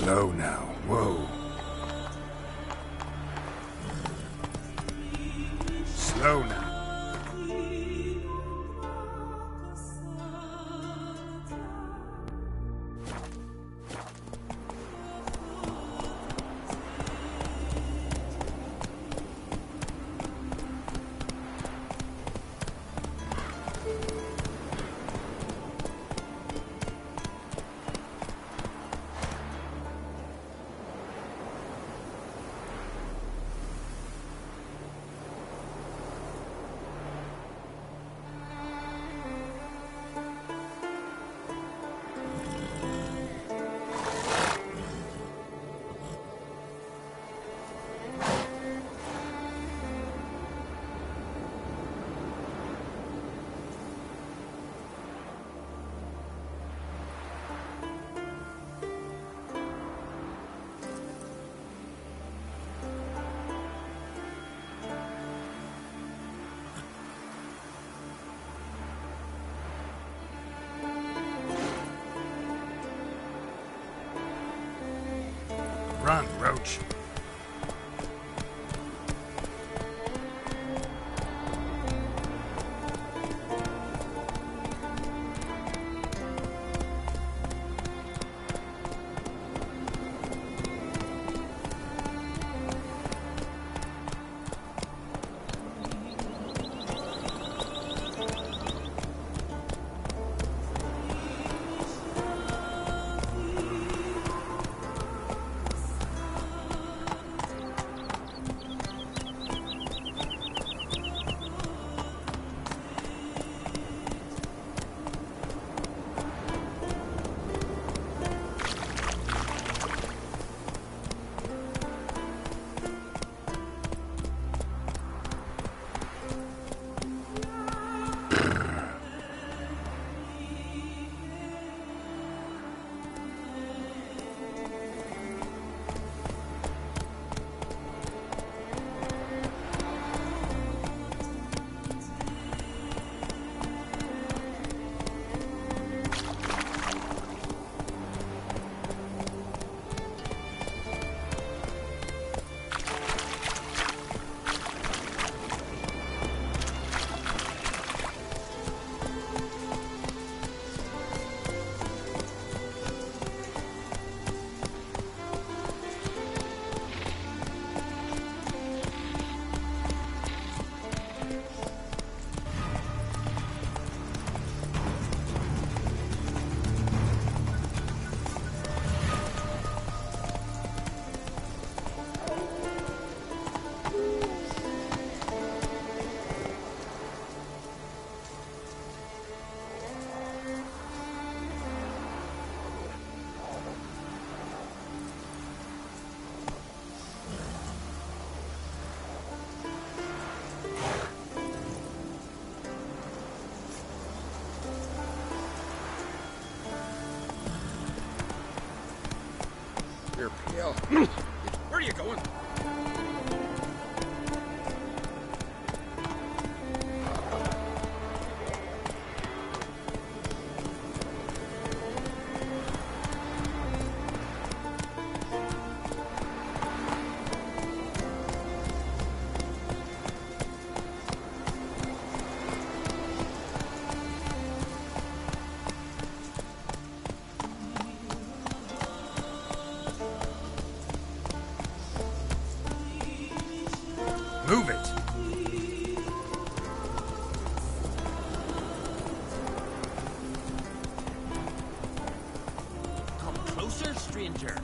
Slow now. Whoa. Slow now. Run, Roach. Where are you going? Move it! Come closer, stranger.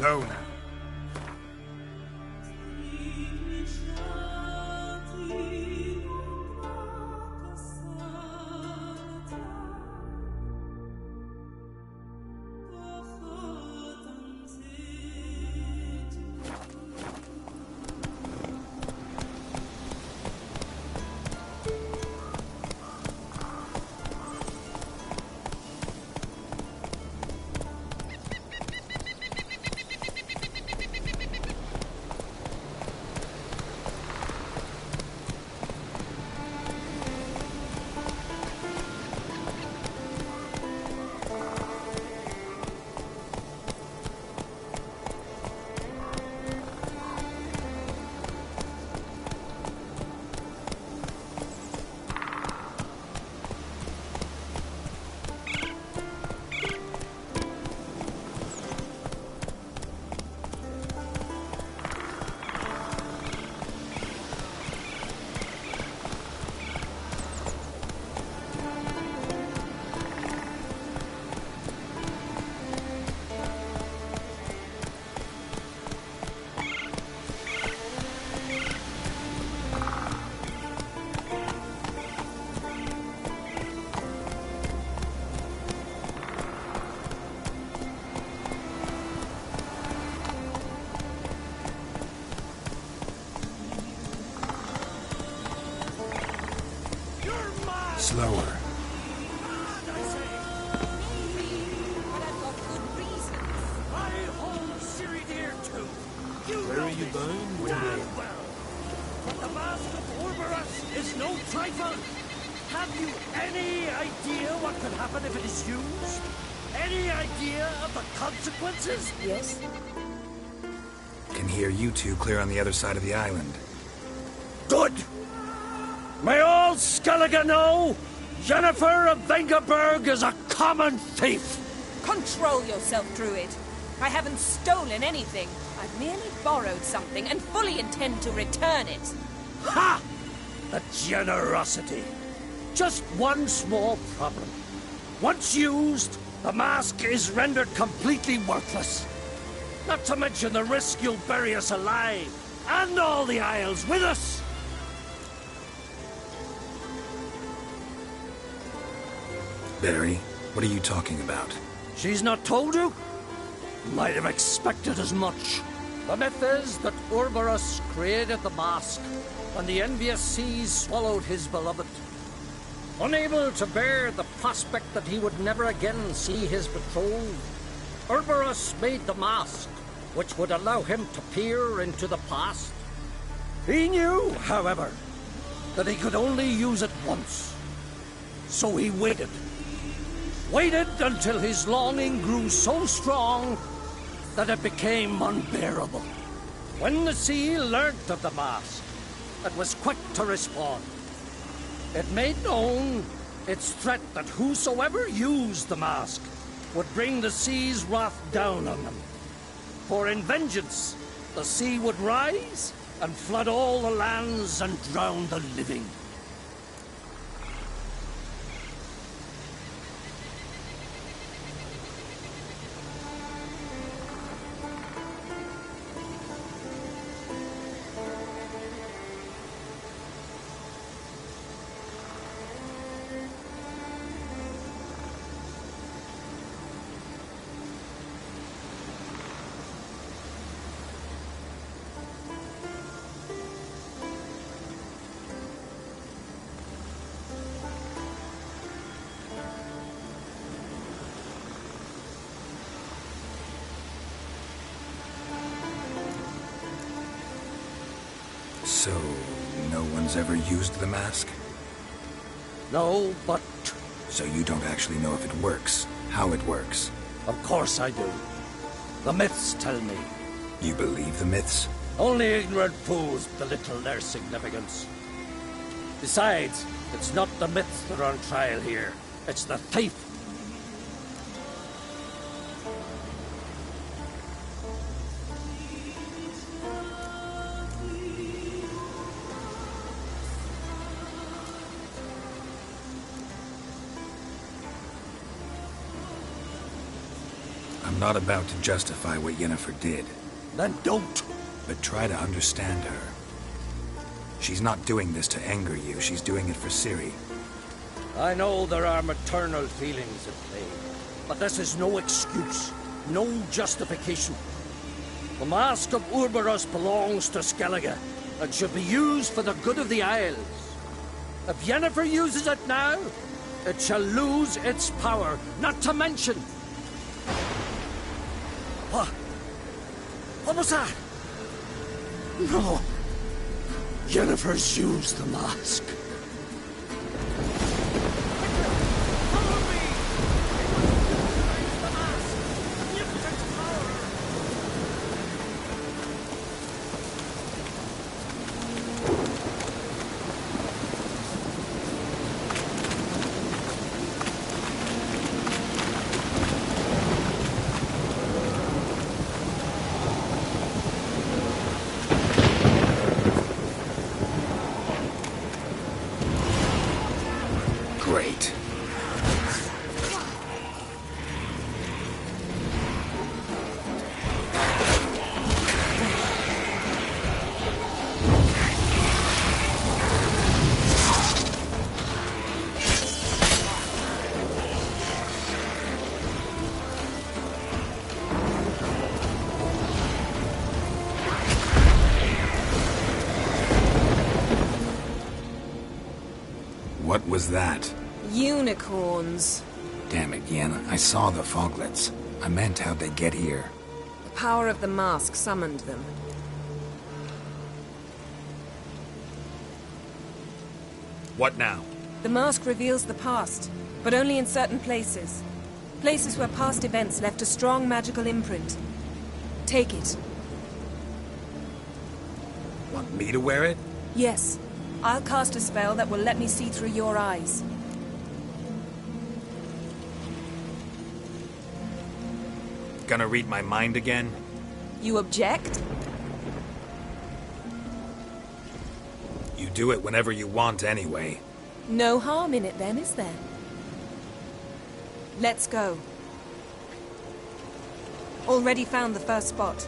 Slow now. Slower. Where are you going? But the mask of Orberus is no trifle. Have you any idea what could happen if it is used? Any idea of the consequences? Yes? Can hear you two clear on the other side of the island. Good! May all Skellige know, Jennifer of Vengerberg is a common thief! Control yourself, Druid. I haven't stolen anything. I've merely borrowed something and fully intend to return it. Ha! The generosity. Just one small problem. Once used, the mask is rendered completely worthless. Not to mention the risk you'll bury us alive, and all the Isles with us. Barry, what are you talking about? She's not told you? Might have expected as much. The myth is that Orberus created the mask when the envious seas swallowed his beloved. Unable to bear the prospect that he would never again see his betrothed, Orberus made the mask, which would allow him to peer into the past. He knew, however, that he could only use it once. So he waited. Waited until his longing grew so strong that it became unbearable. When the sea learnt of the mask, it was quick to respond. It made known its threat that whosoever used the mask would bring the sea's wrath down on them. For in vengeance, the sea would rise and flood all the lands and drown the living. So, no one's ever used the mask? No, but So you don't actually know if it works, how it works? of course I do. The myths tell me. You believe the myths? Only ignorant fools belittle their significance. Besides, it's not the myths that are on trial here. It's the thief. A I'm not about to justify what Yennefer did, Then don't. but try to understand her. She's not doing this to anger you, she's doing it for Ciri. I know there are maternal feelings at play, but this is no excuse, no justification. The Mask of Urberus belongs to Skellige, and should be used for the good of the Isles. If Yennefer uses it now, it shall lose its power, not to mention... What was that? No. Yennefer's used the mask. Great. What was that? Unicorns. Damn it, Yen. I saw the foglets. I meant how'd they get here. The power of the mask summoned them. What now? The mask reveals the past, but only in certain places. Places where past events left a strong magical imprint. Take it. Want me to wear it? Yes. I'll cast a spell that will let me see through your eyes. Gonna read my mind again? You object? You do it whenever you want anyway. No harm in it then, is there? Let's go. Already found the first spot.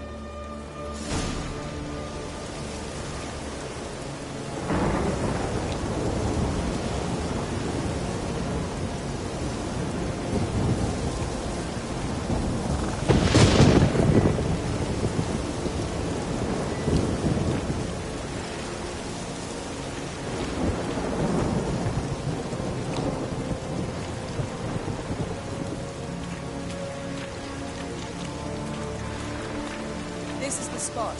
This is the spot.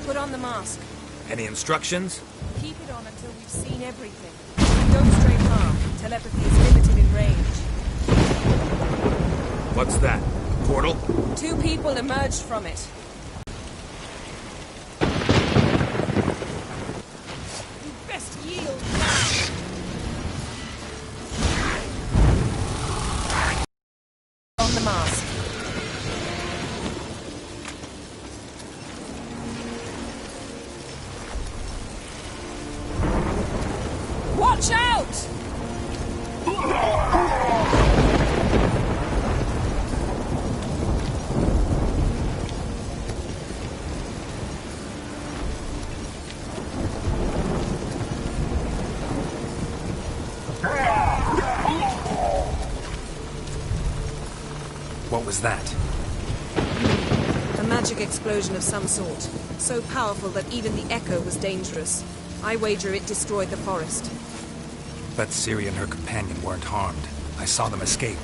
Put on the mask. Any instructions? Keep it on until we've seen everything. Don't stray far. Telepathy is limited in range. What's that? A portal? 2 people emerged from it. You best yield now. On the mask. Watch out! What was that? A magic explosion of some sort. So powerful that even the echo was dangerous. I wager it destroyed the forest. Bet Ciri and her companion weren't harmed. I saw them escape.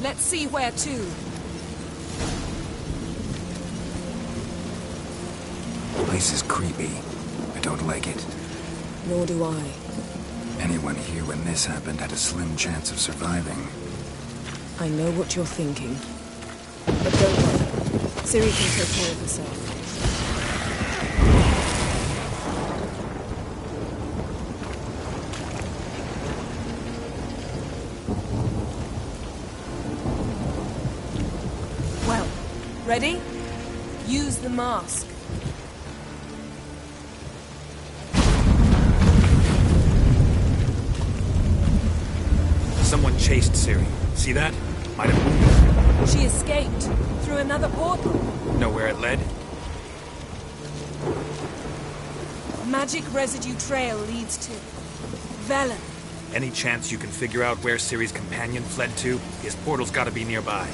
Let's see where to. The place is creepy. I don't like it. Nor do I. Anyone here when this happened had a slim chance of surviving. I know what you're thinking. But don't worry. Ciri can take care of herself. Well, ready? Use the mask. Someone chased Ciri. See that? Might have moved. She escaped through another portal. Know where it led? Magic residue trail leads to Velen. Any chance you can figure out where Ciri's companion fled to? His portal's gotta be nearby.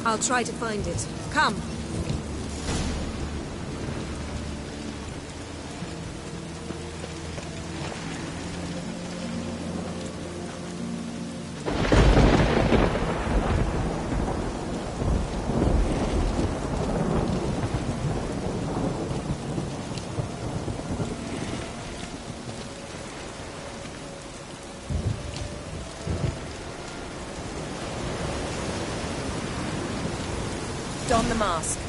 I'll try to find it. Come. Don the mask.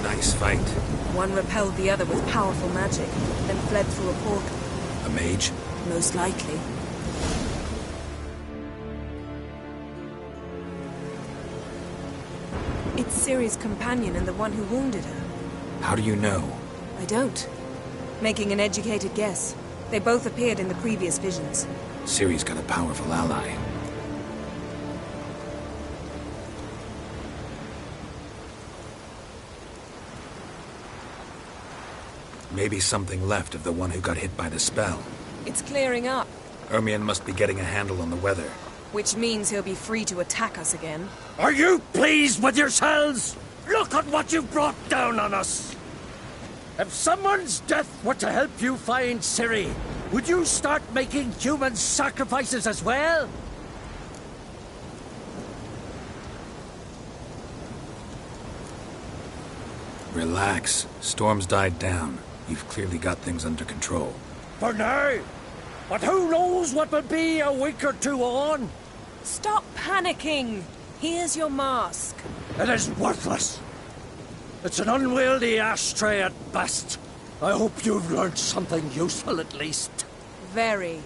Nice fight. One repelled the other with powerful magic, then fled through a portal. A mage? Most likely. It's Ciri's companion and the one who wounded her. How do you know? I don't. Making an educated guess. They both appeared in the previous visions. Ciri's got a powerful ally. Maybe something left of the one who got hit by the spell. It's clearing up, Ermion must be getting a handle on the weather. which means he'll be free to attack us again. Are you pleased with yourselves? Look at what you've brought down on us! If someone's death were to help you find Ciri, would you start making human sacrifices as well? Relax. Storm's died down. You've clearly got things under control. For now. But who knows what will be a week or two on? Stop panicking! Here's your mask. It is worthless. It's an unwieldy ashtray at best. I hope you've learned something useful at least. Very.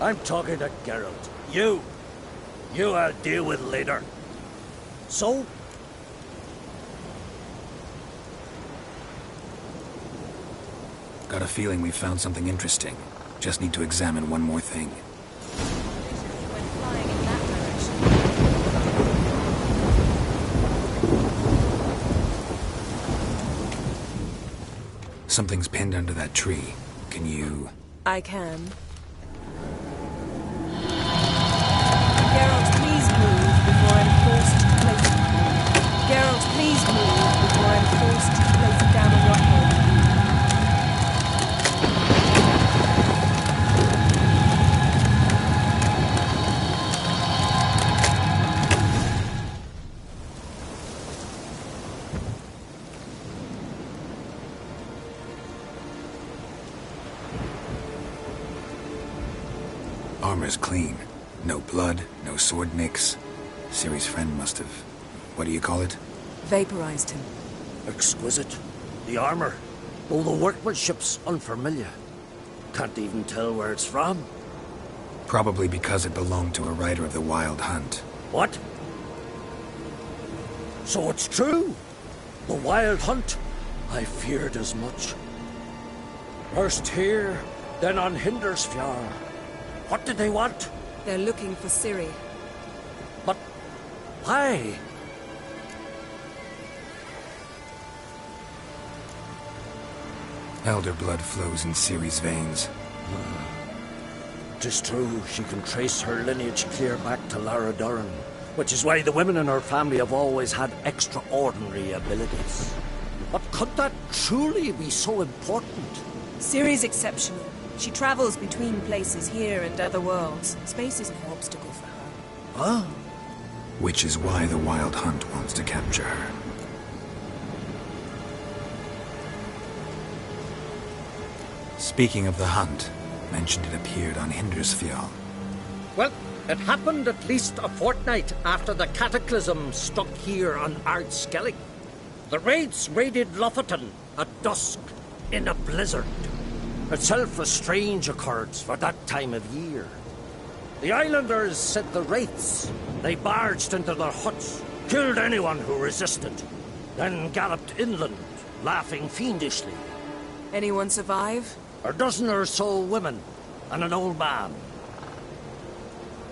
I'm talking to Geralt. You I'll deal with later. So? Got a feeling we found something interesting. Just need to examine one more thing. Went flying in that direction. Something's pinned under that tree. Can you... I can. Geralt, please move before I'm forced to place it. Geralt, please move before I'm forced to place it down on your head. Armor's clean. No blood, no sword nicks. Ciri's friend must have... what do you call it? Vaporized him. Exquisite. The armor. Though the workmanship's unfamiliar. Can't even tell where it's from. Probably because it belonged to a rider of the Wild Hunt. What? So it's true? The Wild Hunt? I feared as much. First here, then on Hindersfjord. What did they want? They're looking for Ciri. But why? Elder blood flows in Ciri's veins. Tis true, she can trace her lineage clear back to Lara Duran, which is why the women in her family have always had extraordinary abilities. But could that truly be so important? Ciri's exceptional. She travels between places here and other worlds. Space is no obstacle for her. Huh? Which is why the Wild Hunt wants to capture her. Speaking of the hunt, mentioned it appeared on Hindersfjord. Well, it happened at least a fortnight after the cataclysm struck here on Ardskellig. The raids raided Lofoten at dusk in a blizzard. Itself a strange occurrence for that time of year. The islanders said the wraiths. They barged into their huts, killed anyone who resisted, then galloped inland, laughing fiendishly. Anyone survive? A dozen or so women, and an old man.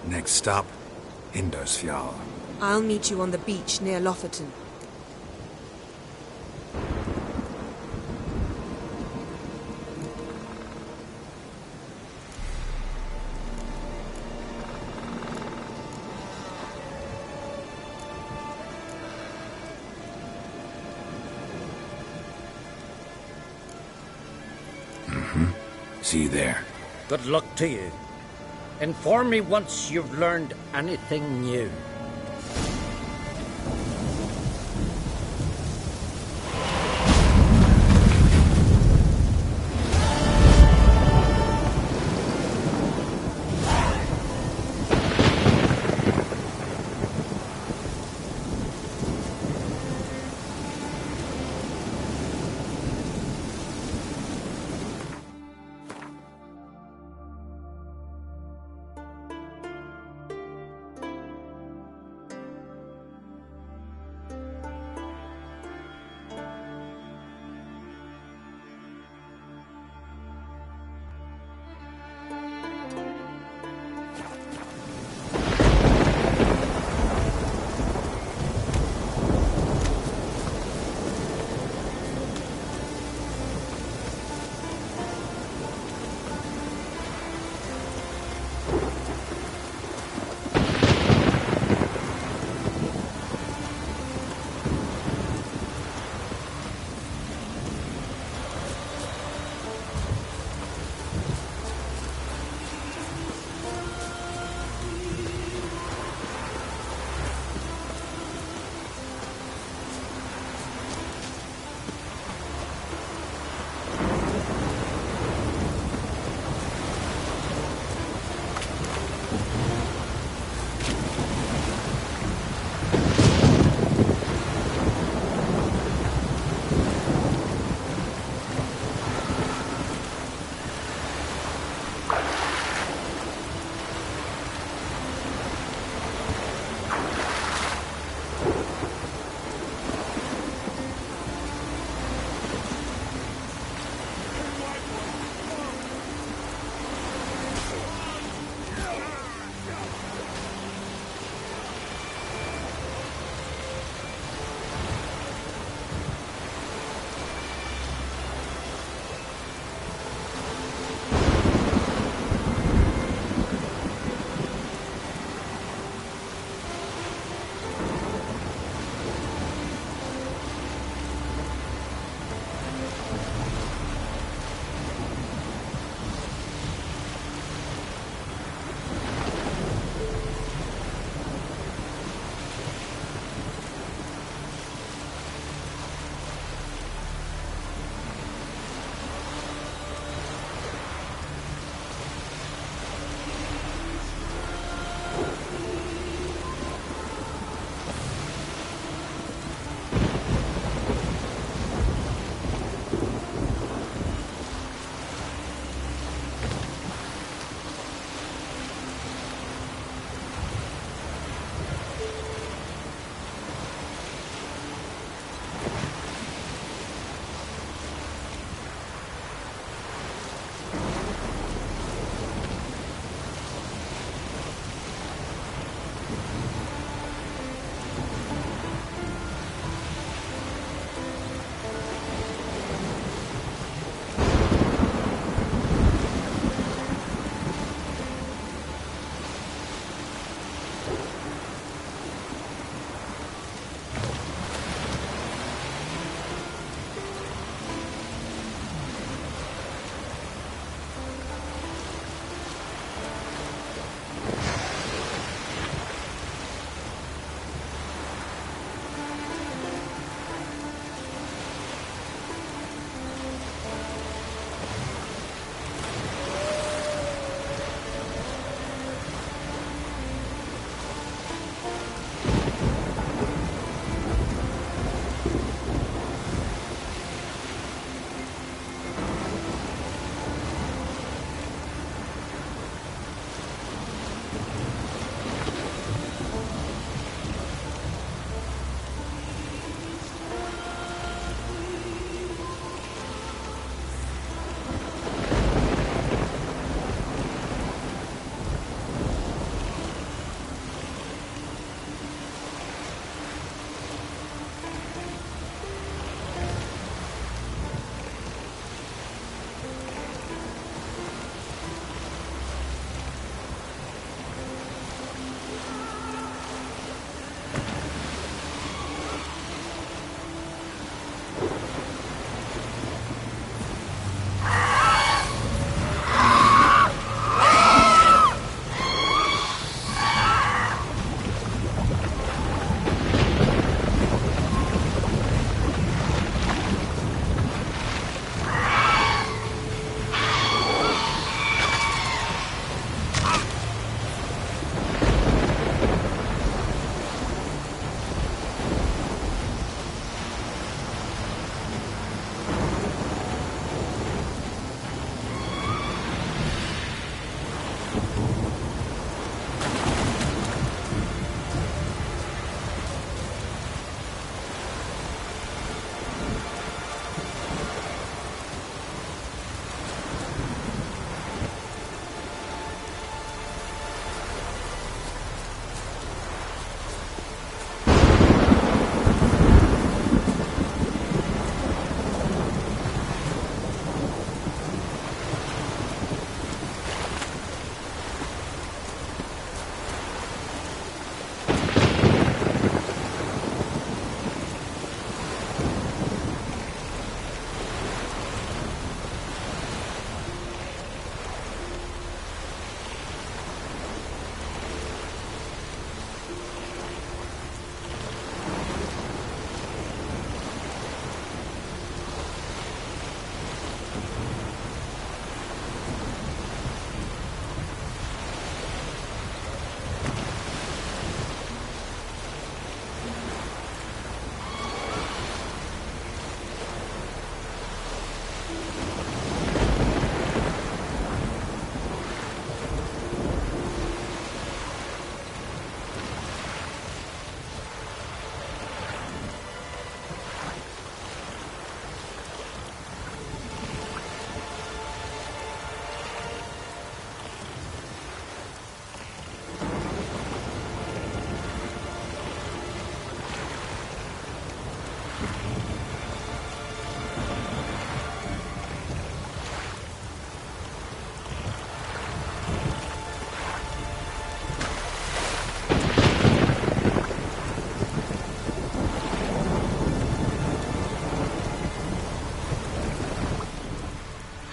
Next stop, Indersfjall. I'll meet you on the beach near Lofoten. See you there. Good luck to you. Inform me once you've learned anything new.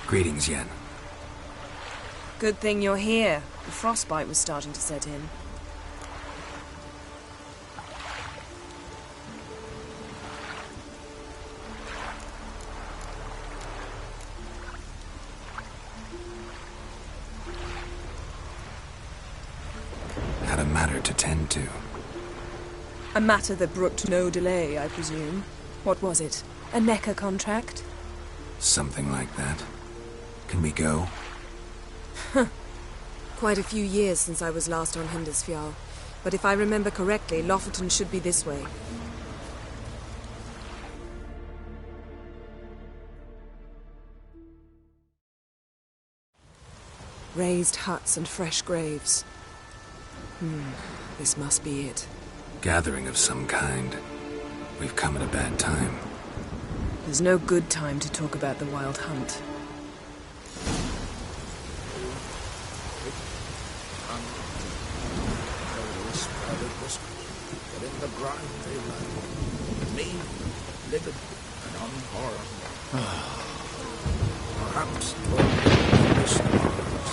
Greetings, Yen. Good thing you're here. The frostbite was starting to set in. Had a matter to tend to. A matter that brooked no delay, I presume. What was it? A NECA contract? Something like that. Can we go? Quite a few years since I was last on Hindisfjall. But if I remember correctly, Lofoten should be this way. Raised huts and fresh graves. This must be it. Gathering of some kind. We've come at a bad time. There's no good time to talk about the Wild Hunt. But in the ground they lie, mean, livid, and unharmed. Perhaps this stars.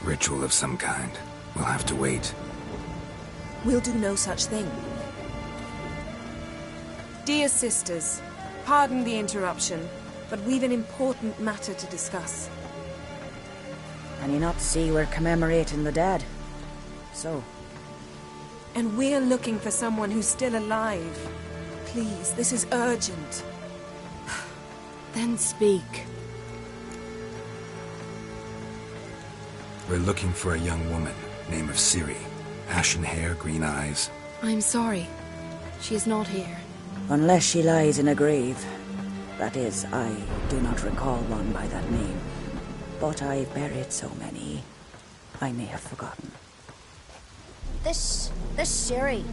Ritual of some kind. We'll have to wait. We'll do no such thing. Dear sisters, pardon the interruption, but we've an important matter to discuss. Can you not see we're commemorating the dead? So? And we're looking for someone who's still alive. Please, this is urgent. Then speak. We're looking for a young woman, name of Ciri. Ashen hair, green eyes. I'm sorry. She is not here. Unless she lies in a grave. That is, I do not recall one by that name. But I've buried so many, I may have forgotten. This Ciri,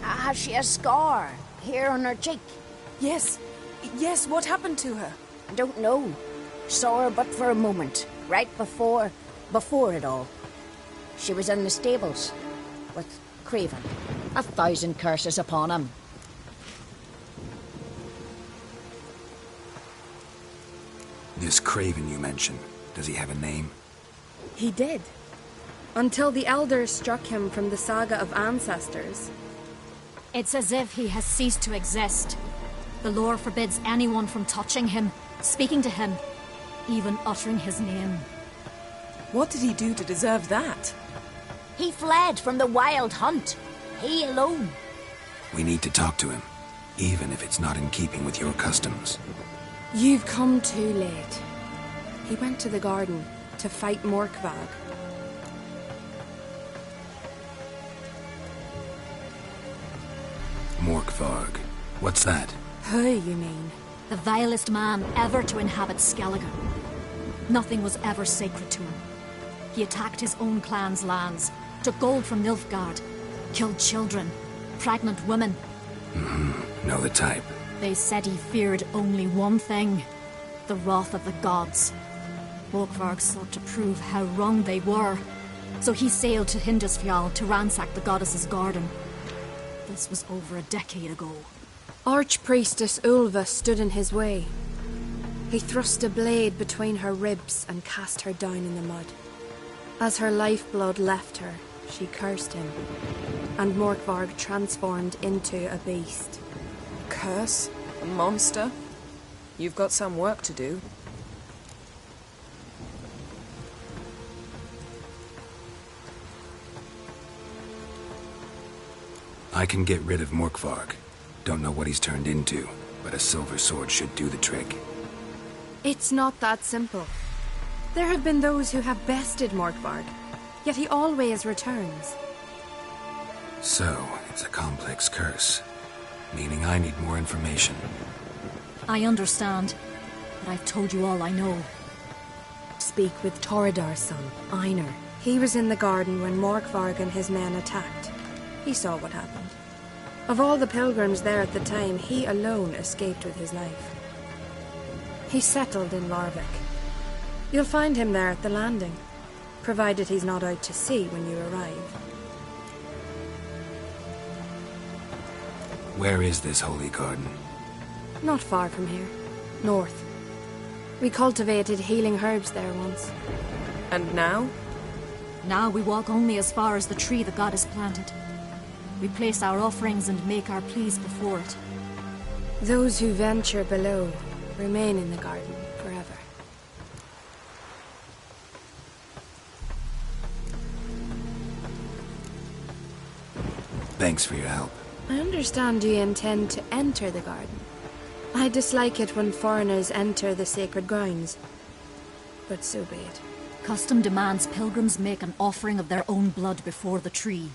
has she a scar here on her cheek? Yes, what happened to her? I don't know. Saw her but for a moment, right before it all. She was in the stables with Craven. 1,000 curses upon him. This Craven you mentioned, does he have a name? He did. Until the elders struck him from the saga of ancestors. It's as if he has ceased to exist. The lore forbids anyone from touching him, speaking to him, even uttering his name. What did he do to deserve that? He fled from the Wild Hunt. He alone. We need to talk to him, even if it's not in keeping with your customs. You've come too late. He went to the garden to fight Morkvag. Morkvarg. What's that? Who, you mean? The vilest man ever to inhabit Skellige. Nothing was ever sacred to him. He attacked his own clan's lands, took gold from Nilfgaard, killed children, pregnant women. Know the type. They said he feared only one thing, the wrath of the gods. Morkvarg sought to prove how wrong they were, so he sailed to Hindisfjall to ransack the goddess's garden. This was over a decade ago. Archpriestess Ulva stood in his way. He thrust a blade between her ribs and cast her down in the mud. As her lifeblood left her, she cursed him, and Morkvarg transformed into a beast. Curse? A monster? You've got some work to do. I can get rid of Morkvarg. Don't know what he's turned into, but a silver sword should do the trick. It's not that simple. There have been those who have bested Morkvarg, yet he always returns. So, it's a complex curse, meaning I need more information. I understand, but I've told you all I know. Speak with Torridar's son, Einar. He was in the garden when Morkvarg and his men attacked. He saw what happened. Of all the pilgrims there at the time, he alone escaped with his life. He settled in Larvik, You'll find him there at the landing, provided he's not out to sea when you arrive. Where is this holy garden? Not far from here. North. We cultivated healing herbs there once. And now? Now we walk only as far as the tree the goddess planted. We place our offerings and make our pleas before it. Those who venture below remain in the garden forever. Thanks for your help. I understand you intend to enter the garden. I dislike it when foreigners enter the sacred grounds, but so be it. Custom demands pilgrims make an offering of their own blood before the tree.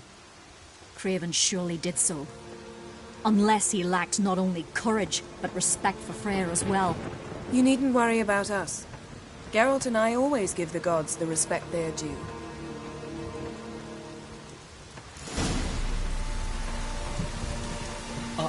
Craven surely did so. Unless he lacked not only courage, but respect for Freyr as well. You needn't worry about us. Geralt and I always give the gods the respect they are due. Uh-oh.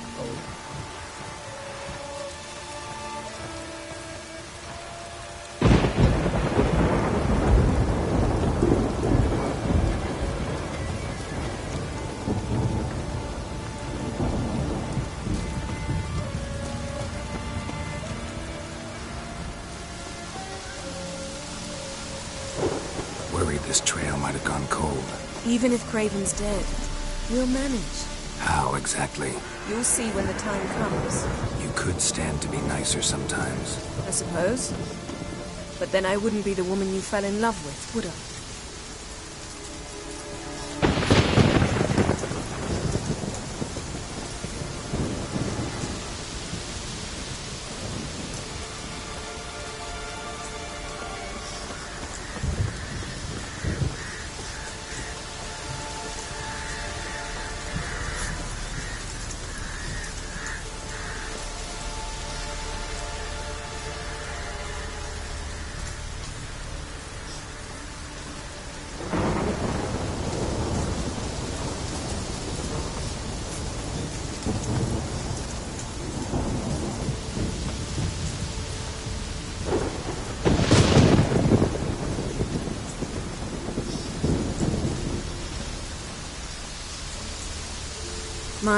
Worried this trail might have gone cold. Even if Craven's dead, we'll manage. How exactly? You'll see when the time comes. You could stand to be nicer sometimes. I suppose. But then I wouldn't be the woman you fell in love with, would I?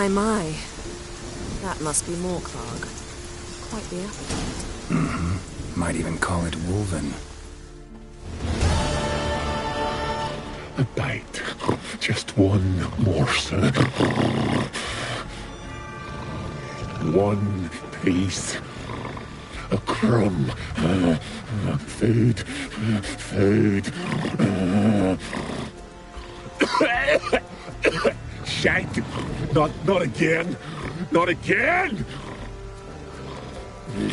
My. That must be Morkvarg. Quite the appetite. Might even call it Wolven. A bite. Just one morsel. One piece. A crumb. Food. Food. Shank! Not again! Not again! He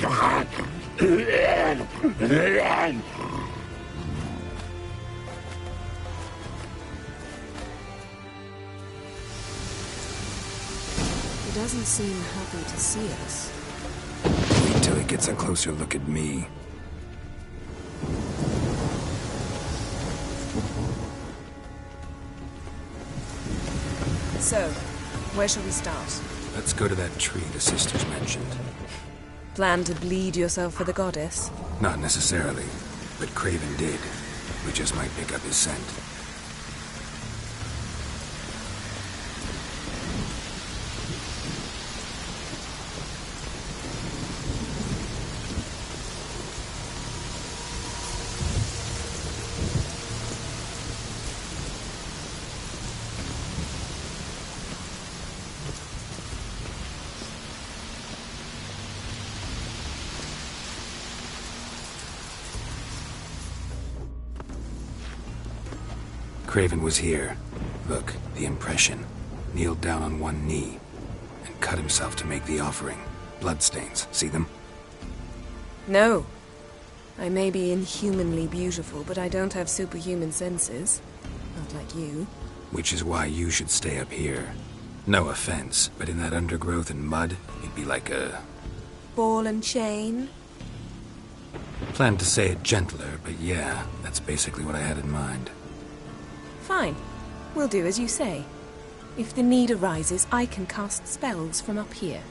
doesn't seem happy to see us. Wait till he gets a closer look at me. So, where shall we start? Let's go to that tree the sisters mentioned. Plan to bleed yourself for the goddess? Not necessarily, but Craven did. We just might pick up his scent. Craven was here. Look, the impression. Kneeled down on one knee and cut himself to make the offering. Bloodstains. See them? No. I may be inhumanly beautiful, but I don't have superhuman senses. Not like you. Which is why you should stay up here. No offense, but in that undergrowth and mud, you'd be like a... Ball and chain? Planned to say it gentler, but yeah, that's basically what I had in mind. Fine. We'll do as you say. If the need arises, I can cast spells from up here.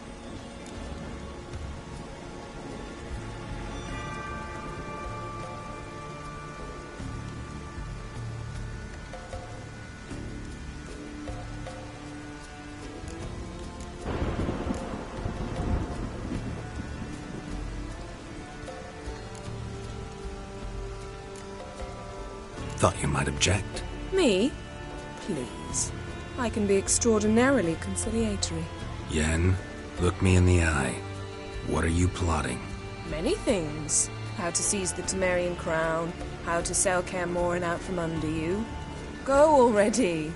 Thought you might object. Me? Please. I can be extraordinarily conciliatory. Yen, look me in the eye. What are you plotting? Many things. How to seize the Temerian crown, how to sell Kaer Morhen out from under you. Go already!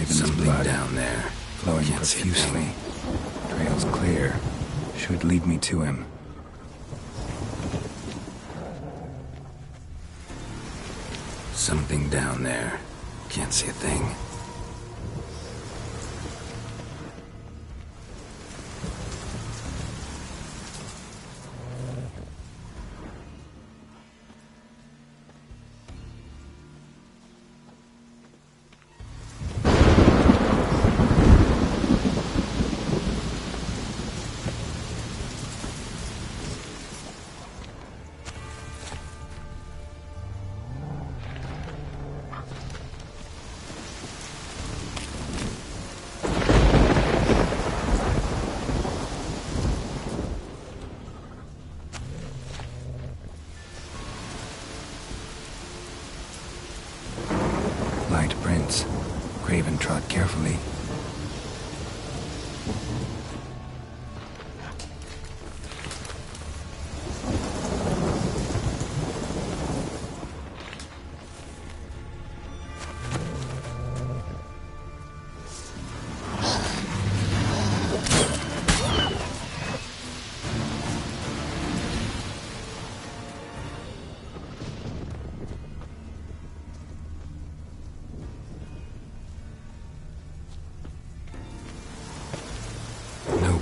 Something down there, flowing profusely. Trail's clear. Should lead me to him. Something down there. Can't see a thing. Light prints. Craven trod carefully.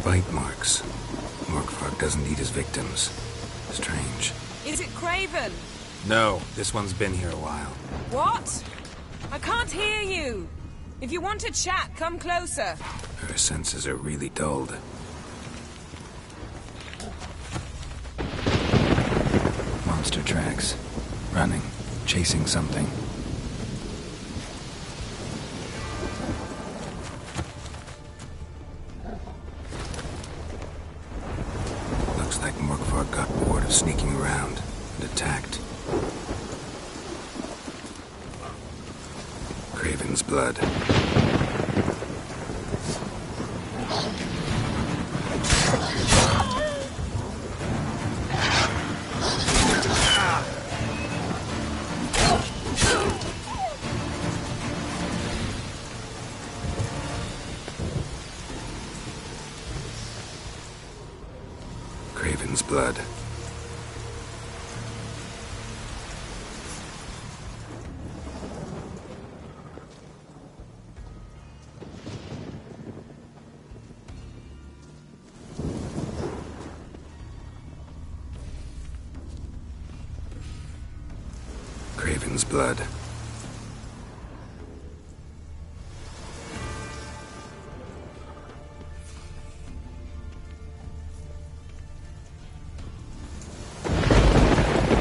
Bite marks. Morkvarg doesn't eat his victims. Strange. Is it Craven? No, this one's been here a while. What? I can't hear you! If you want to chat, come closer. Her senses are really dulled. Monster tracks. Running. Chasing something. Looks like Morkvarg got bored of sneaking around and attacked. Craven's blood. Craven's blood. Craven's blood.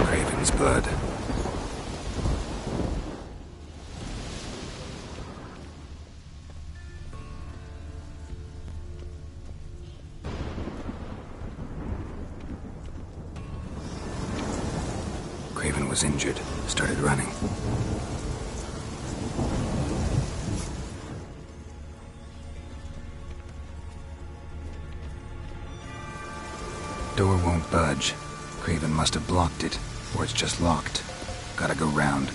Craven's blood. Craven was injured, started running. Door won't budge. Craven must have blocked it, or it's just locked. Gotta go round.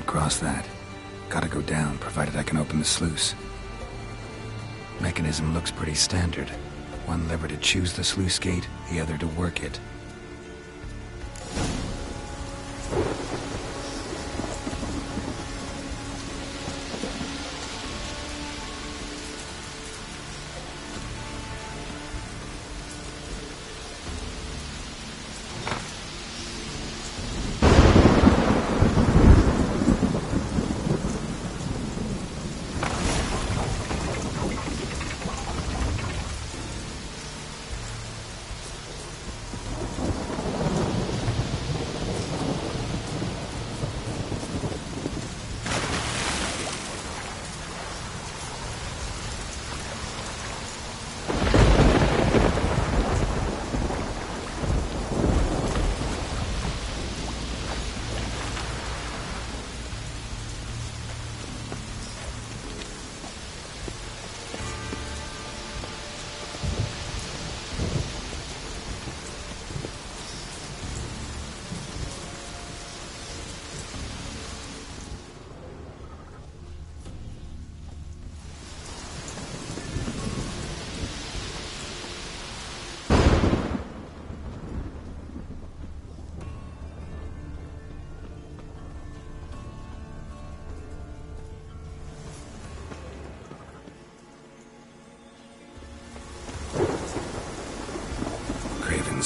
cross that. Gotta go down, provided I can open the sluice. Mechanism looks pretty standard. One lever to choose the sluice gate, the other to work it.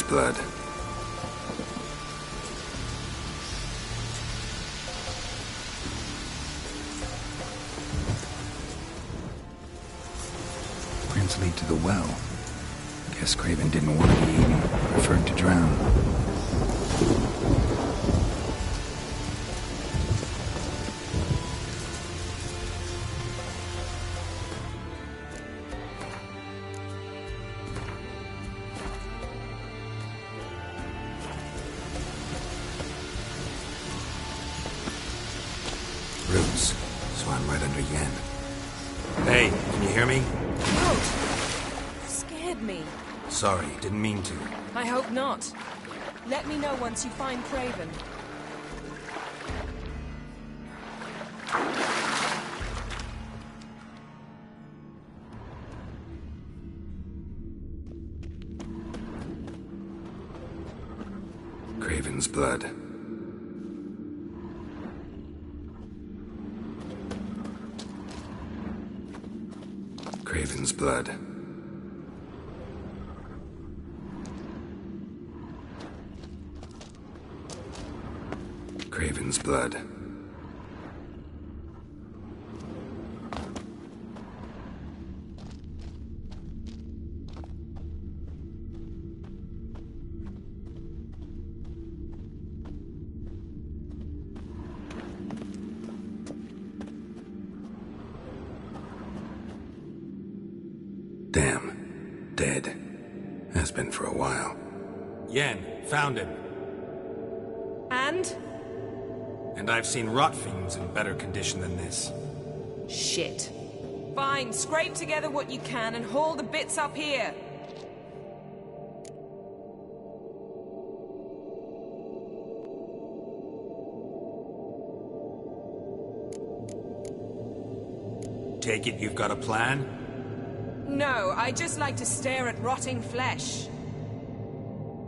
Blood. Prints lead to the well. Guess Craven didn't want to be eaten, preferred to drown. Roots. So I'm right under Yen. Hey, can you hear me? Oh! Scared me. Sorry, didn't mean to. I hope not. Let me know once you find Craven. Craven's blood. Craven's blood. Craven's blood. Damn. Dead. Has been for a while. Yen, found him. And? And I've seen rot fiends in better condition than this. Shit. Fine, scrape together what you can and haul the bits up here. Take it you've got a plan? No, I just like to stare at rotting flesh.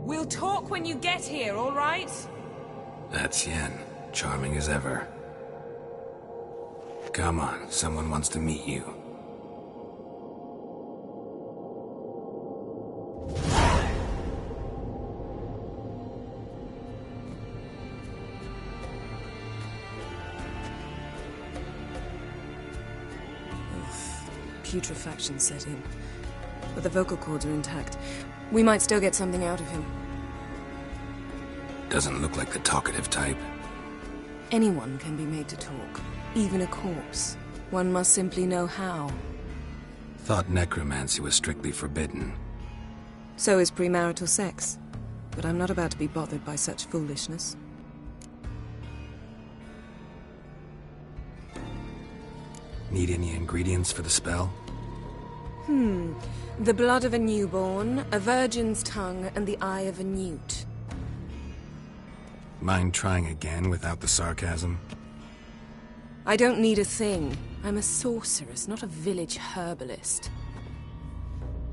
We'll talk when you get here, all right? That's Yen. Charming as ever. Come on, someone wants to meet you. Putrefaction set in. But the vocal cords are intact. We might still get something out of him. Doesn't look like the talkative type. Anyone can be made to talk. Even a corpse. One must simply know how. Thought necromancy was strictly forbidden. So is premarital sex. But I'm not about to be bothered by such foolishness. Need any ingredients for the spell? The blood of a newborn, a virgin's tongue, and the eye of a newt. Mind trying again without the sarcasm? I don't need a thing. I'm a sorceress, not a village herbalist.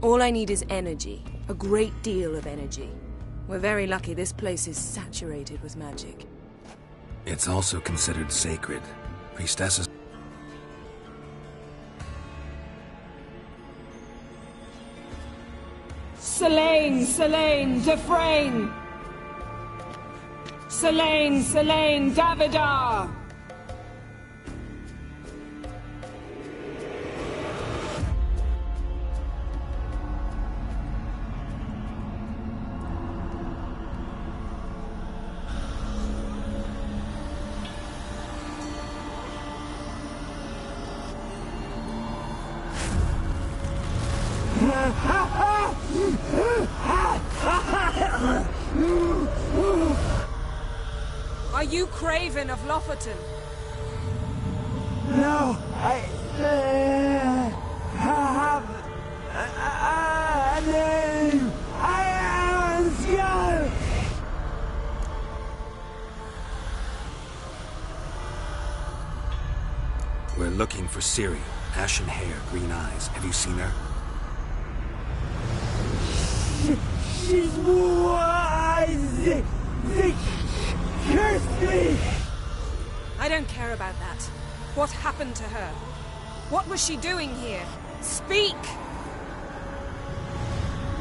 All I need is energy. A great deal of energy. We're very lucky this place is saturated with magic. It's also considered sacred. Priestesses... Selene, Selene, Defrain! Selene, Selene, Davidar! Are you Craven of Lofoten? No, I have a name. I am Skull. We're looking for Ciri. Ashen hair, green eyes. Have you seen her? She's wise. They cursed me. I don't care about that. What happened to her? What was she doing here? Speak!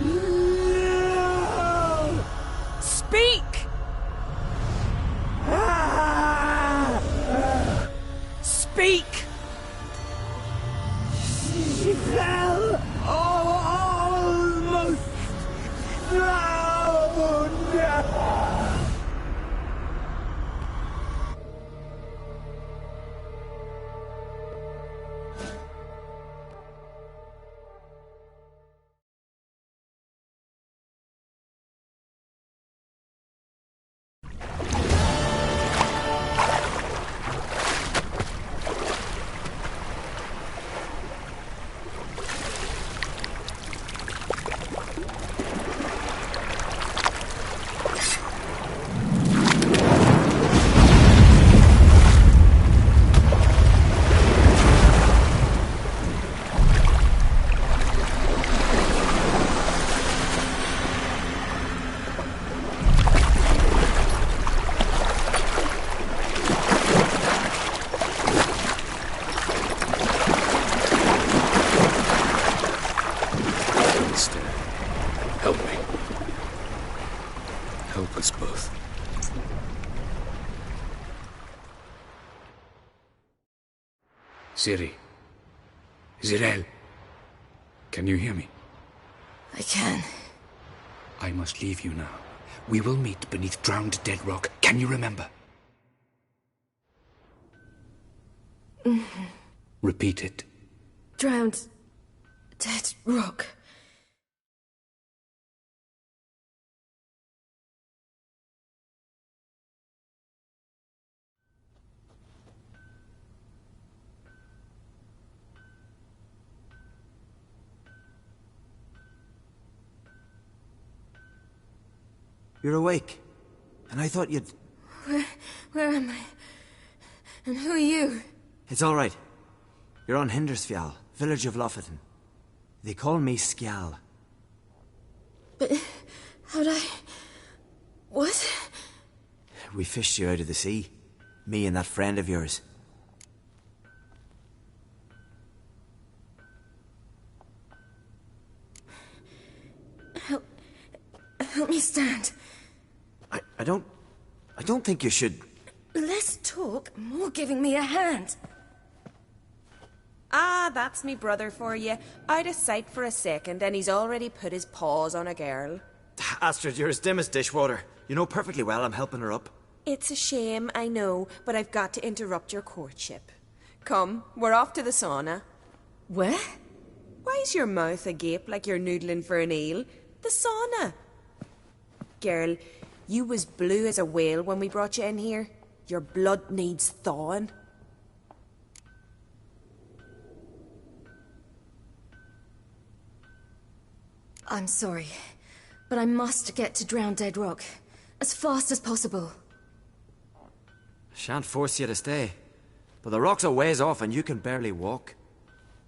No. Speak! Speak! She fell almost drowned. Help me. Help us both. Ciri. Zirel. Can you hear me? I can. I must leave you now. We will meet beneath drowned dead rock. Can you remember? Repeat it. Drowned. Dead rock. You're awake. And I thought you'd... Where am I? And who are you? It's all right. You're on Hindersfjall, village of Lofoten. They call me Skjal. But how'd I... What? We fished you out of the sea. Me and that friend of yours. Help me stand. I don't think you should... Less talk, more giving me a hand. Ah, that's me brother for you. Out of sight for a second, and he's already put his paws on a girl. Astrid, you're as dim as dishwater. You know perfectly well I'm helping her up. It's a shame, I know, but I've got to interrupt your courtship. Come, we're off to the sauna. Where? Why's your mouth agape like you're noodling for an eel? The sauna. Girl, you was blue as a whale when we brought you in here. Your blood needs thawing. I'm sorry, but I must get to Drowned Dead Rock. As fast as possible. Shan't force you to stay. But the rocks are ways off and you can barely walk.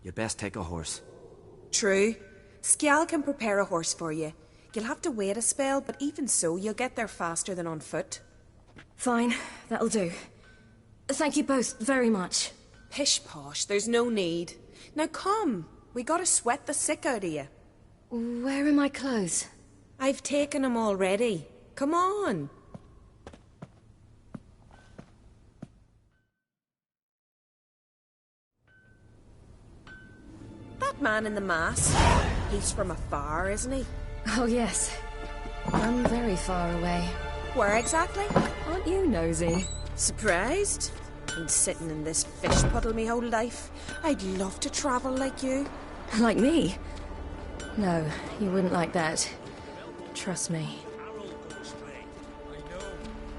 You'd best take a horse. True. Skjal can prepare a horse for you. You'll have to wait a spell, but even so, you'll get there faster than on foot. Fine, that'll do. Thank you both very much. Pish-posh, there's no need. Now come, we gotta sweat the sick out of you. Where are my clothes? I've taken them already. Come on. That man in the mask, he's from afar, isn't he? Oh yes. I'm very far away. Where exactly? Aren't you nosy? Surprised? Been sitting in this fish puddle me whole life. I'd love to travel like you. Like me? No, you wouldn't like that. Trust me. I know,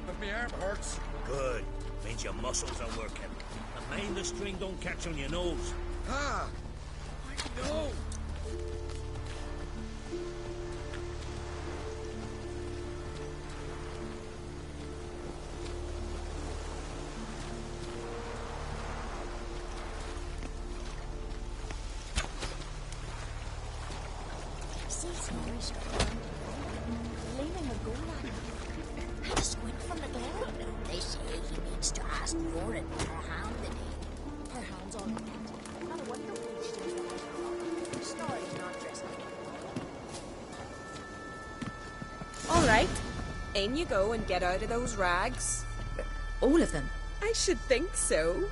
but my arm hurts. Good. Means your muscles are working. And mind the string don't catch on your nose. Ah, I know. Leaving a goal on him. Had to squint from the glare. They say he needs to ask for it. Her hand in it. Her hand's on it. Not a wonder when she's the story's not dressed like All right. In you go and get out of those rags. All of them? I should think so.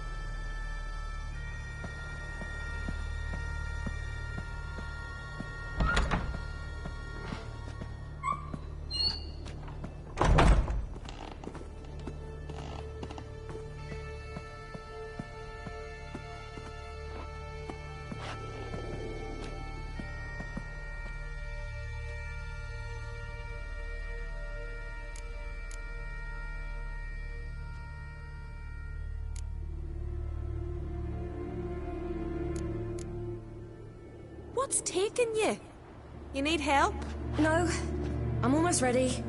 What's taking you? You need help? No. I'm almost ready.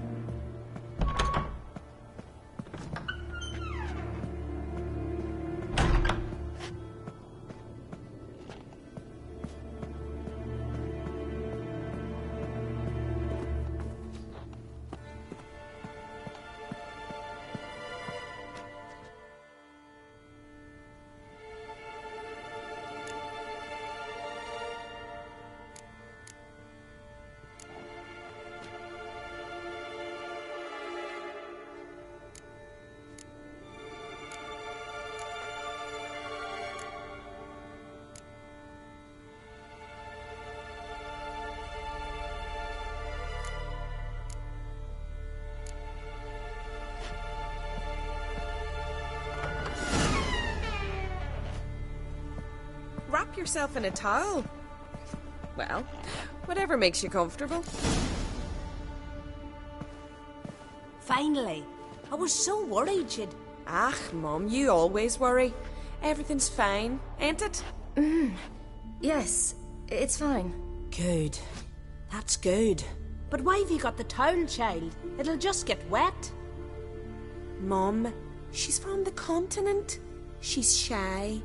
Wrap yourself in a towel. Well, whatever makes you comfortable. Finally. I was so worried you'd... Ah, Mum, you always worry. Everything's fine, ain't it? Yes, it's fine. Good. That's good. But why have you got the towel, child? It'll just get wet. Mum, she's from the continent. She's shy.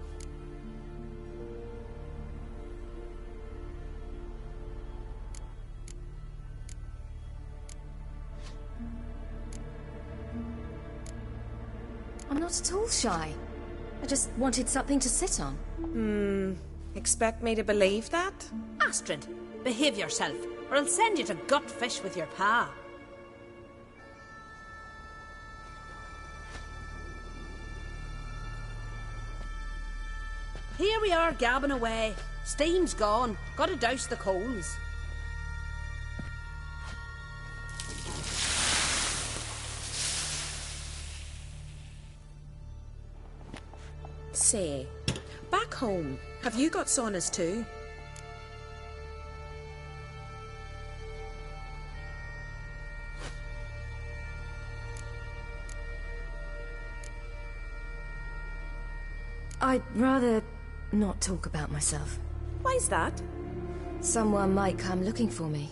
I'm not at all shy. I just wanted something to sit on. Expect me to believe that? Astrid, behave yourself, or I'll send you to gut fish with your pa. Here we are gabbing away. Steam's gone. Gotta douse the coals. Say, back home, have you got saunas too? I'd rather not talk about myself. Why's that? Someone might come looking for me.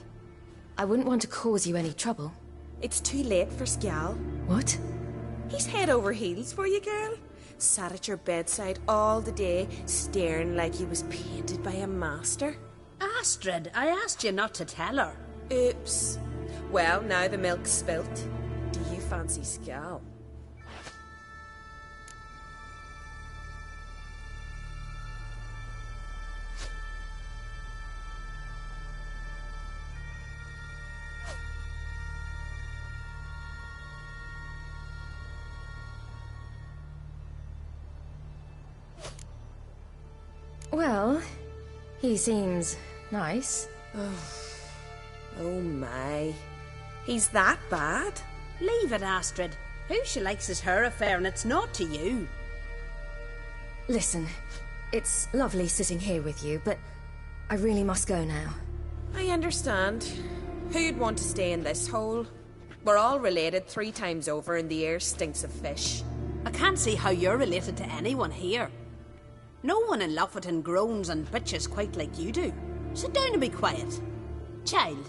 I wouldn't want to cause you any trouble. It's too late for Skjal. What? He's head over heels for you, girl. sat at your bedside all the day, staring like he was painted by a master? Astrid, I asked you not to tell her. Oops. Well, now the milk's spilt. Do you fancy Scal? Well, he seems nice. Oh my. He's that bad? Leave it, Astrid. Who she likes is her affair, and it's not to you. Listen, it's lovely sitting here with you, but I really must go now. I understand. Who'd want to stay in this hole? We're all related 3 times over, and the air stinks of fish. I can't see how you're related to anyone here. No one in Lofoten groans and bitches quite like you do. Sit down and be quiet. Child,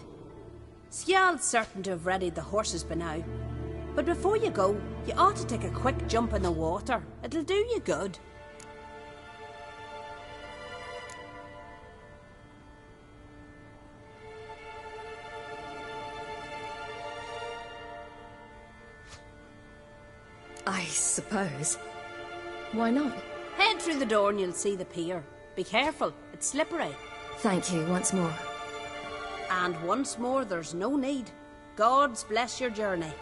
Scial's certain to have readied the horses by now. But before you go, you ought to take a quick jump in the water. It'll do you good. I suppose. Why not? Head through the door and you'll see the pier. Be careful, it's slippery. Thank you once more. And once more, there's no need. God's bless your journey.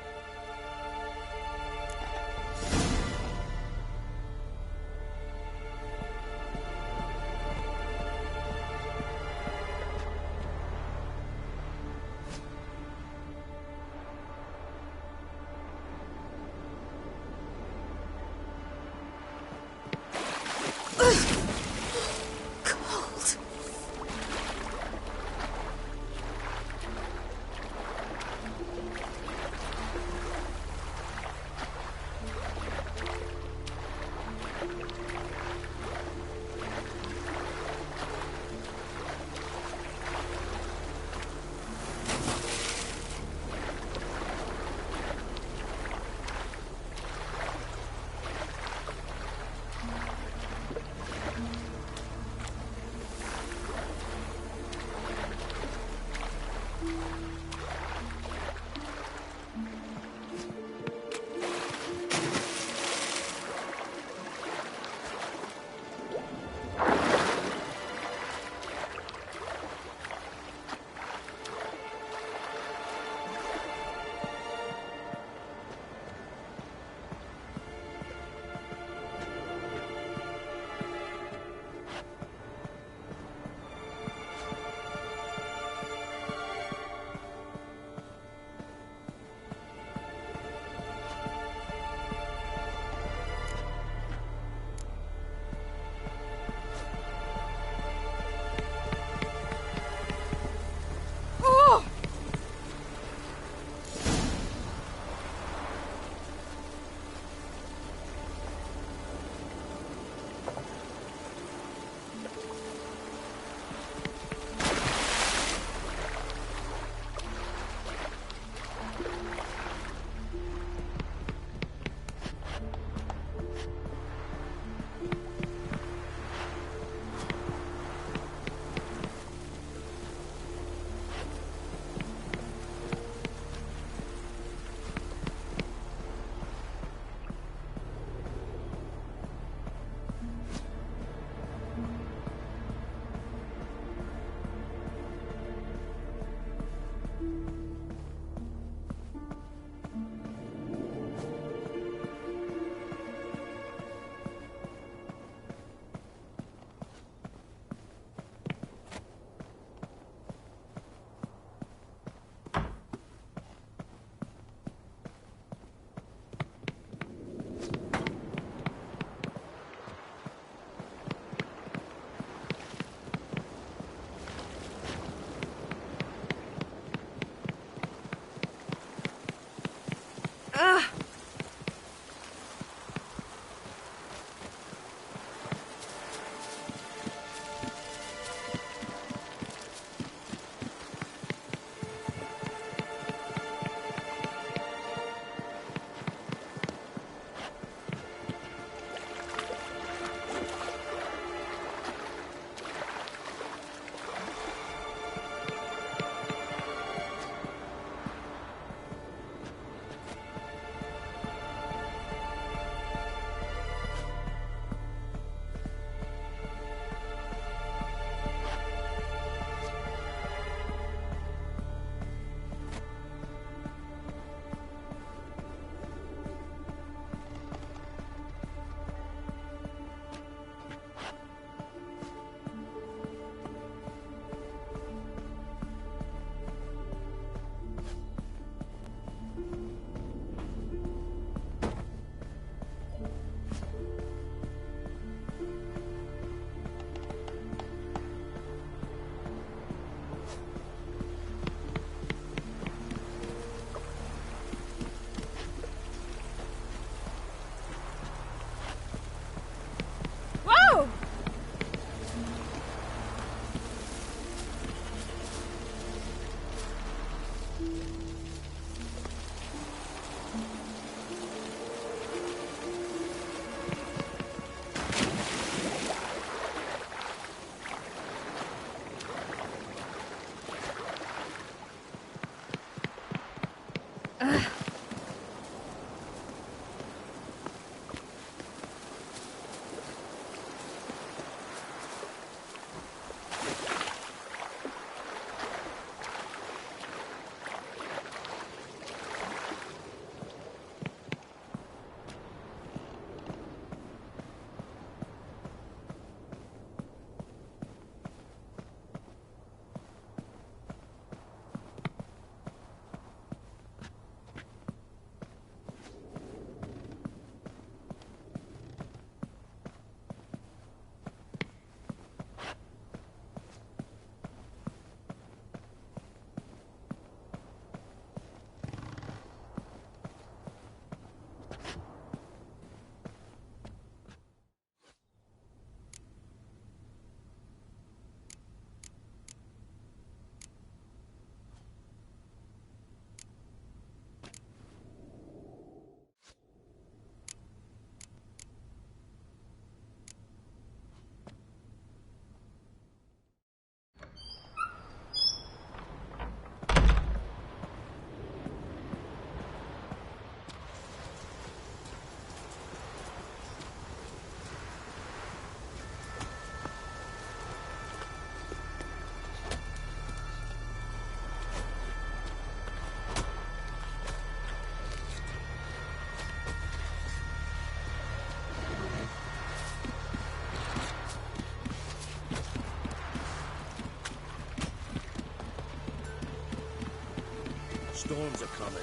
storms are coming.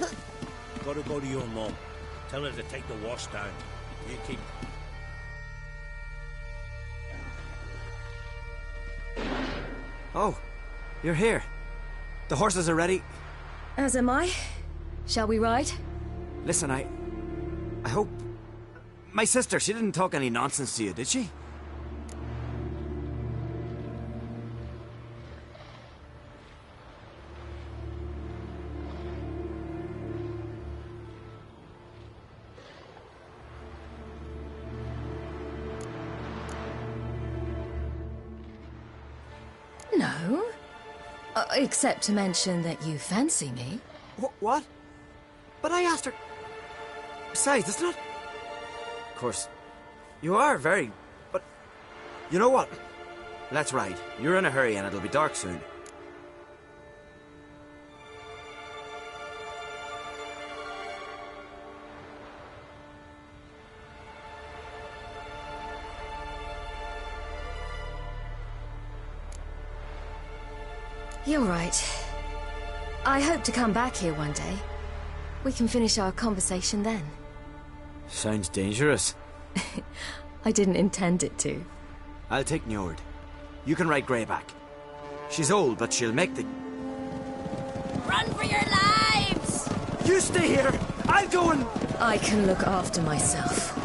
Gotta go to your mum. Tell her to take the wash down. You keep... Oh, you're here. The horses are ready. As am I. Shall we ride? Listen, I hope... My sister, she didn't talk any nonsense to you, did she? No. Except to mention that you fancy me. What? But I asked her... Besides, it's not... Of course, you are very... But... You know what? Let's ride. You're in a hurry and it'll be dark soon. You're right. I hope to come back here one day. We can finish our conversation then. Sounds dangerous. I didn't intend it to. I'll take Njord. You can ride Greyback. She's old, but she'll make the... Run for your lives! You stay here! I'll go and... I can look after myself.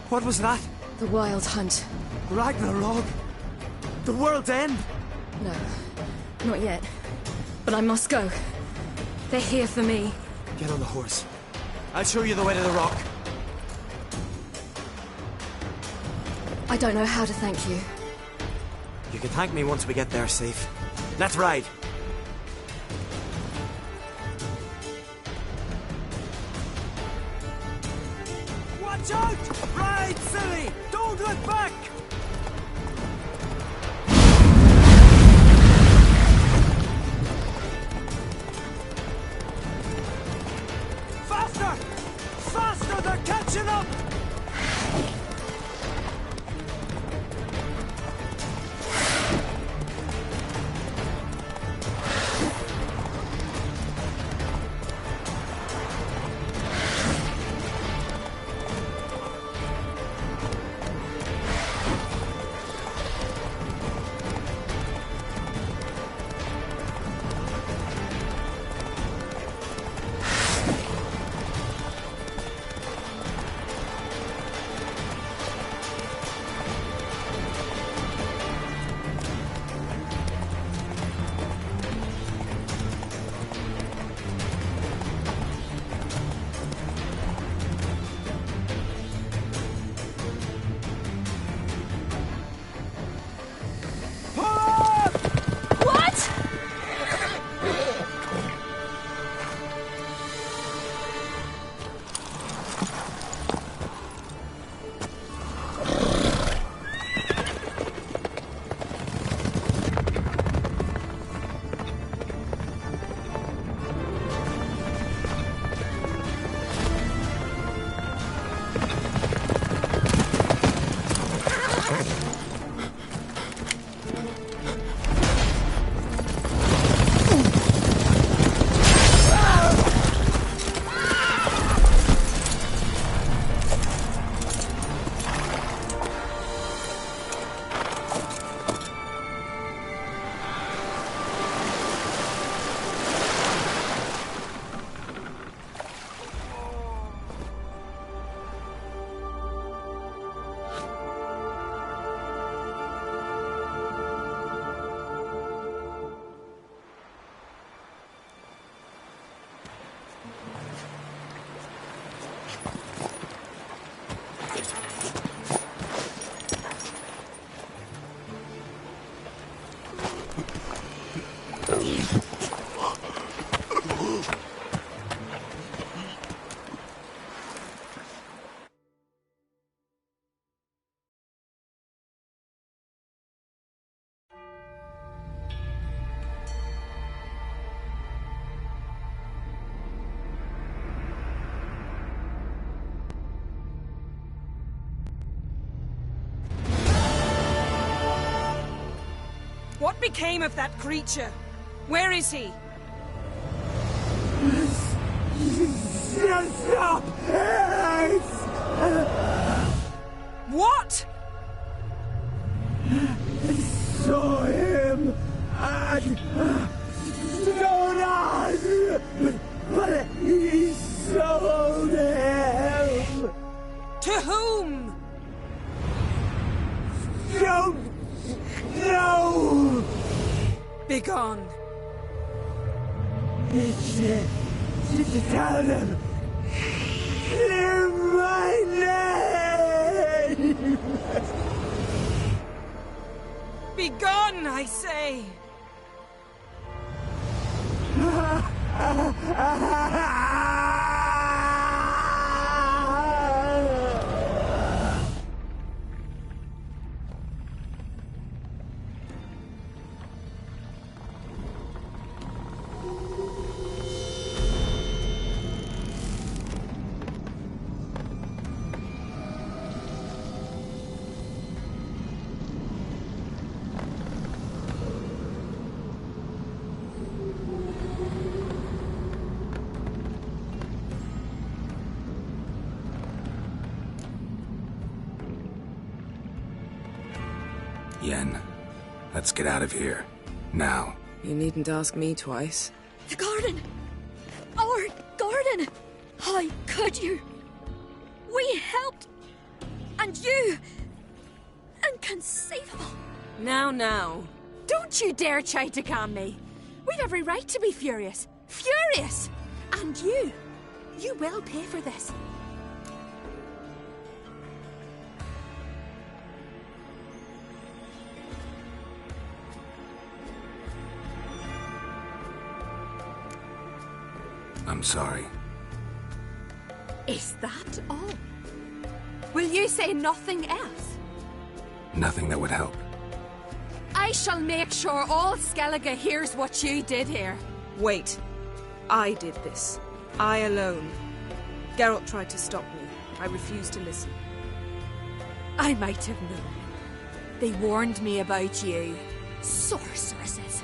What was that? The Wild Hunt. Ragnarok? The world's end? No, not yet. But I must go. They're here for me. Get on the horse. I'll show you the way to the rock. I don't know how to thank you. You can thank me once we get there safe. Let's ride. Watch out! Ride, silly! Don't look back! Faster! Faster! They're catching up! What became of that creature? Where is he? Stop! What? I saw him and Jonas, but he sold him. To whom? Don't know. Begone. Tell them. Clear my name. Begone, I say. Yen, let's get out of here. Now. You needn't ask me twice. The garden! Our garden! How could you? We helped! And you! Inconceivable! Now. Don't you dare try to calm me. We've every right to be furious. Furious! And you will pay for this. I'm sorry. Is that all? Will you say nothing else? Nothing that would help. I shall make sure all Skellige hears what you did here. Wait. I did this. I alone. Geralt tried to stop me. I refused to listen. I might have known. They warned me about you. Sorceresses.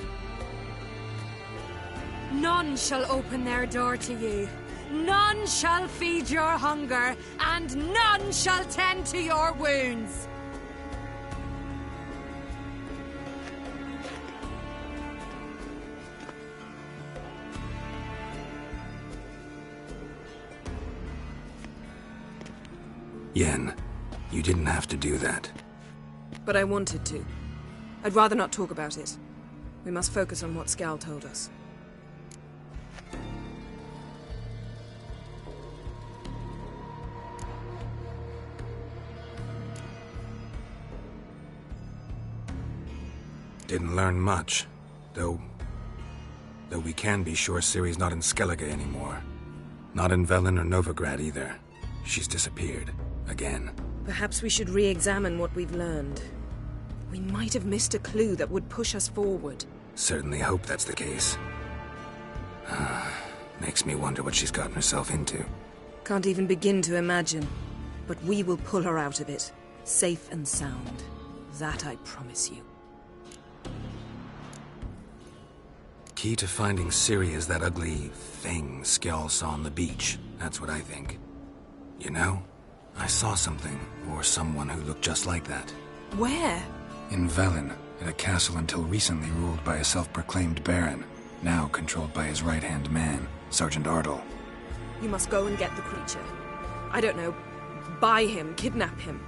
None shall open their door to you. None shall feed your hunger, and none shall tend to your wounds. Yen, you didn't have to do that. But I wanted to. I'd rather not talk about it. We must focus on what Skal told us. Didn't learn much, though we can be sure Ciri's not in Skellige anymore. Not in Velen or Novigrad either. She's disappeared. Again. Perhaps we should re-examine what we've learned. We might have missed a clue that would push us forward. Certainly hope that's the case. Makes me wonder what she's gotten herself into. Can't even begin to imagine. But we will pull her out of it. Safe and sound. That I promise you. Key to finding Ciri is that ugly thing Skjall saw on the beach. That's what I think. You know, I saw something, or someone who looked just like that. Where? In Velen, in a castle until recently ruled by a self-proclaimed baron, now controlled by his right-hand man, Sergeant Ardle. You must go and get the creature. I don't know, buy him, kidnap him.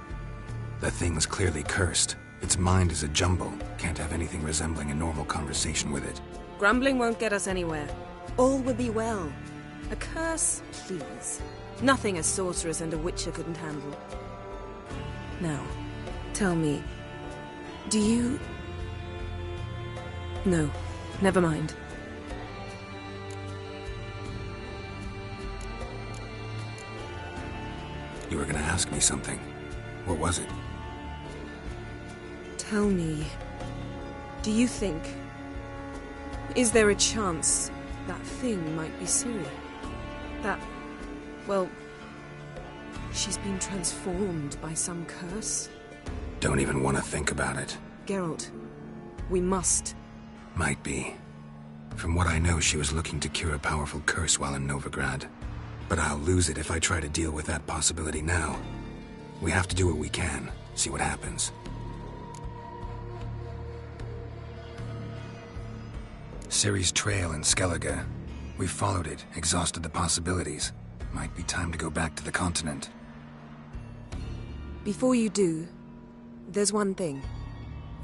The thing's clearly cursed. Its mind is a jumble. Can't have anything resembling a normal conversation with it. Grumbling won't get us anywhere. All will be well. A curse, please. Nothing a sorceress and a witcher couldn't handle. Now, tell me, do you... No, never mind. You were gonna ask me something. What was it? Tell me, do you think... Is there a chance that thing might be Ciri? That... well... she's been transformed by some curse? Don't even want to think about it. Geralt, we must. Might be. From what I know, she was looking to cure a powerful curse while in Novigrad. But I'll lose it if I try to deal with that possibility now. We have to do what we can, see what happens. Ciri's trail in Skellige. We've followed it, exhausted the possibilities. Might be time to go back to the continent. Before you do, there's one thing.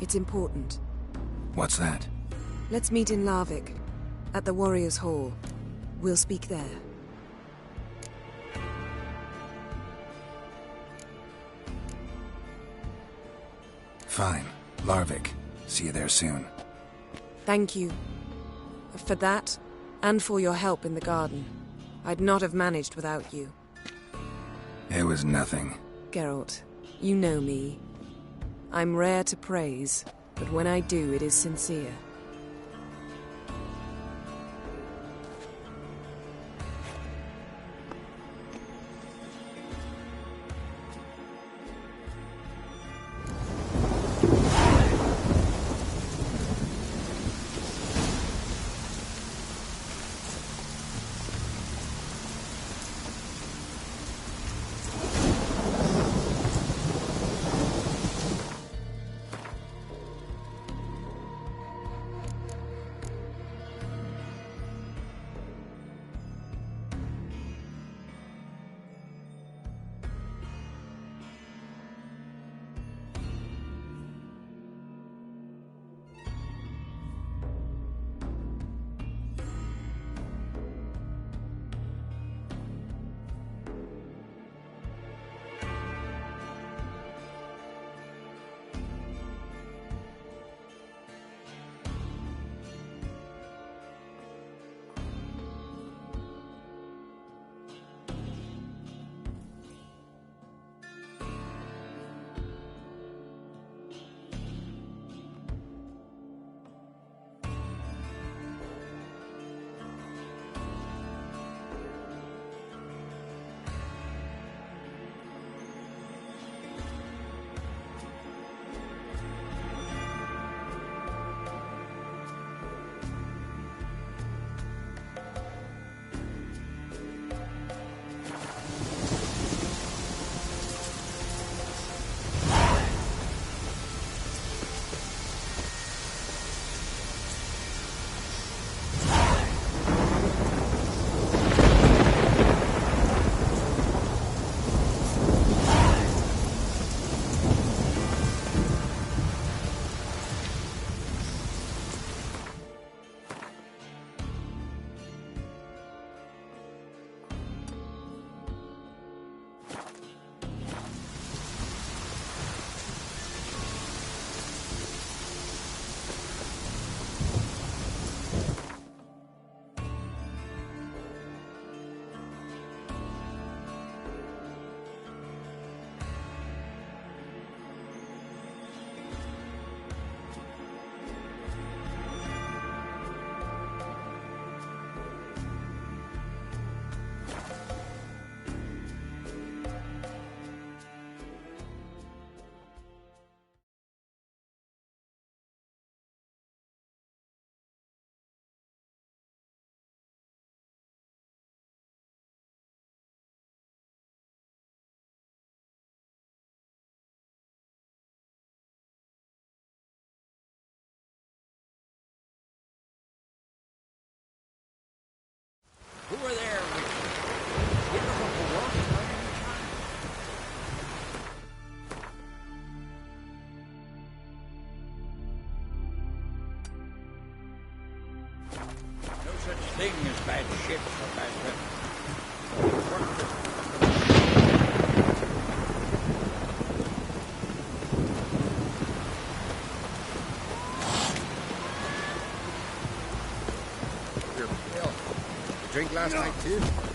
It's important. What's that? Let's meet in Larvik, at the Warriors' Hall. We'll speak there. Fine. Larvik. See you there soon. Thank you. For that, and for your help in the garden. I'd not have managed without you. It was nothing. Geralt, you know me. I'm rare to praise, but when I do, it is sincere. such thing as bad ships or bad Drink last night too?